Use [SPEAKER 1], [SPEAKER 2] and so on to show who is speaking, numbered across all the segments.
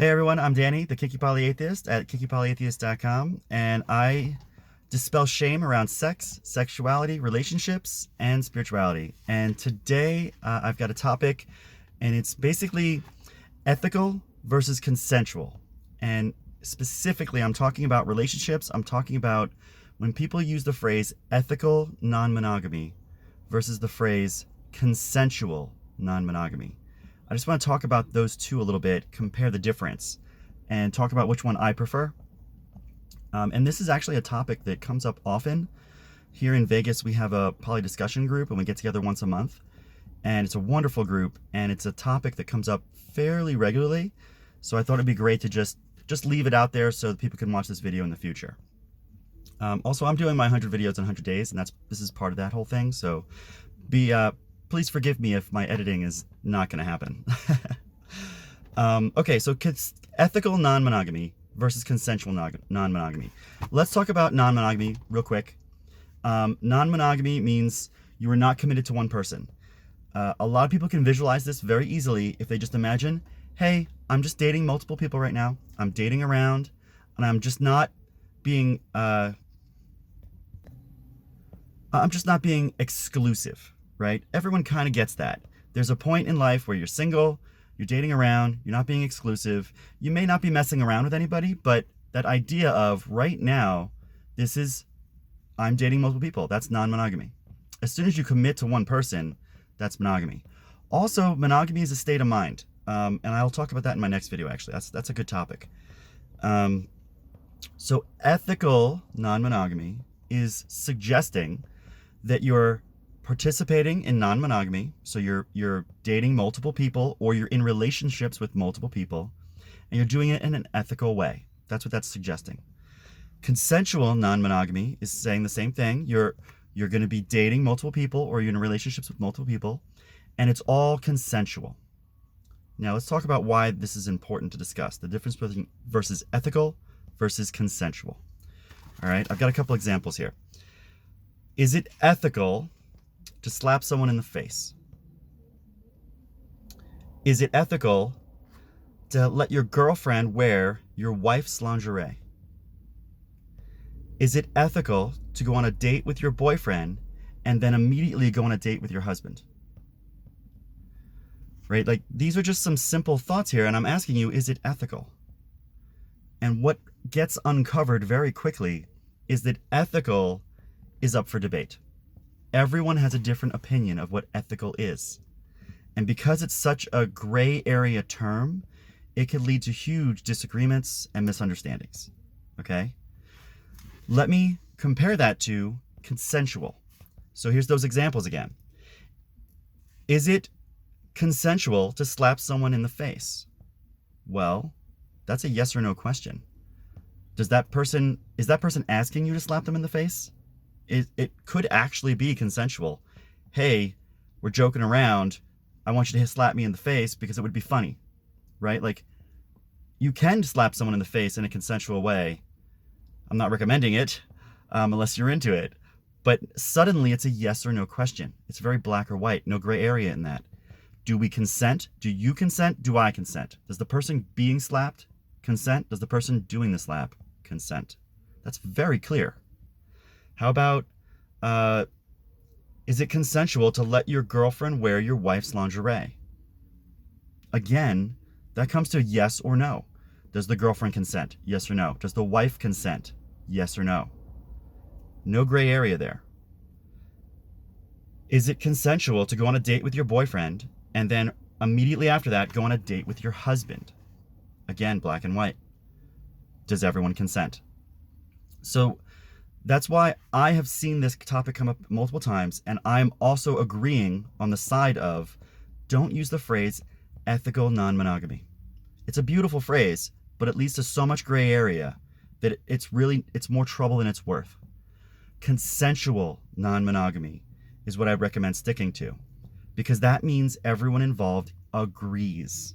[SPEAKER 1] Hey everyone, I'm Danny, the Kinky Polyatheist at kinkypolyatheist.com, and I dispel shame around sex, sexuality, relationships, and spirituality. And today I've got a topic, and it's basically ethical versus consensual. And specifically, I'm talking about relationships. I'm talking about when people use the phrase ethical non-monogamy versus the phrase consensual non-monogamy. I just want to talk about those two a little bit, compare the difference, and talk about which one I prefer. And this is actually a topic that comes up often. Here in Vegas, we have a poly discussion group, and we get together once a month. And it's a wonderful group, and it's a topic that comes up fairly regularly. So I thought it'd be great to just leave it out there so that people can watch this video in the future. Also, I'm doing my 100 videos in 100 days, and this is part of that whole thing. So please forgive me if my editing is not going to happen. Okay, so ethical non-monogamy versus consensual non-monogamy. Let's talk about non-monogamy real quick. Non-monogamy means you are not committed to one person. A lot of people can visualize this very easily if they just imagine, hey, I'm just dating multiple people right now. I'm dating around, and I'm just not being exclusive. Right? Everyone kind of gets that. There's a point in life where you're single, you're dating around, you're not being exclusive. You may not be messing around with anybody, but that idea of right now, I'm dating multiple people. That's non-monogamy. As soon as you commit to one person, that's monogamy. Also, monogamy is a state of mind. And I'll talk about that in my next video, actually. That's a good topic. So ethical non-monogamy is suggesting that you're participating in non-monogamy, so you're dating multiple people or you're in relationships with multiple people, and you're doing it in an ethical way. That's what that's suggesting. Consensual non-monogamy is saying the same thing. You're going to be dating multiple people or you're in relationships with multiple people, and it's all consensual. Now let's talk about why this is important to discuss, the difference between versus ethical versus consensual. All right, I've got a couple examples here. Is it ethical to slap someone in the face? Is it ethical to let your girlfriend wear your wife's lingerie? Is it ethical to go on a date with your boyfriend and then immediately go on a date with your husband? Right? Like, these are just some simple thoughts here, and I'm asking you, is it ethical? And what gets uncovered very quickly is that ethical is up for debate. Everyone has a different opinion of what ethical is. And because it's such a gray area term, it could lead to huge disagreements and misunderstandings. Okay? Let me compare that to consensual. So here's those examples again. Is it consensual to slap someone in the face? Well, that's a yes or no question. Is that person asking you to slap them in the face? It could actually be consensual. Hey, we're joking around. I want you to slap me in the face because it would be funny, right? Like, you can slap someone in the face in a consensual way. I'm not recommending it unless you're into it. But suddenly it's a yes or no question. It's very black or white, no gray area in that. Do we consent? Do you consent? Do I consent? Does the person being slapped consent? Does the person doing the slap consent? That's very clear. How about, is it consensual to let your girlfriend wear your wife's lingerie? Again, that comes to yes or no. Does the girlfriend consent? Yes or no. Does the wife consent? Yes or no. No gray area there. Is it consensual to go on a date with your boyfriend and then immediately after that go on a date with your husband? Again, black and white. Does everyone consent? So that's why I have seen this topic come up multiple times, and I'm also agreeing on the side of don't use the phrase ethical non-monogamy. It's a beautiful phrase, but it leads to so much gray area that it's more trouble than it's worth. Consensual non-monogamy is what I recommend sticking to, because that means everyone involved agrees.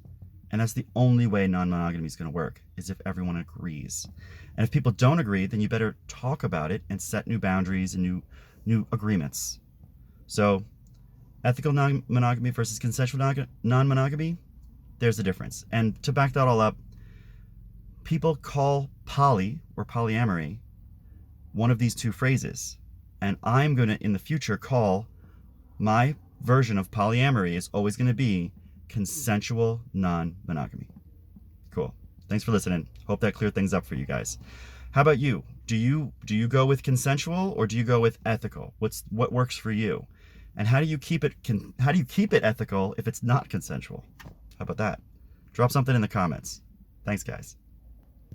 [SPEAKER 1] And that's the only way non-monogamy is going to work, is if everyone agrees. And if people don't agree, then you better talk about it and set new boundaries and new agreements. So ethical non-monogamy versus consensual non-monogamy, there's the difference. And to back that all up, people call poly or polyamory one of these two phrases. And I'm going to, in the future, call my version of polyamory is always going to be consensual non-monogamy. Cool. Thanks for listening. Hope that cleared things up for you guys. How about you? Do you go with consensual or do you go with ethical? What works for you? And how do you keep it ethical if it's not consensual? How about that? Drop something in the comments. Thanks, guys.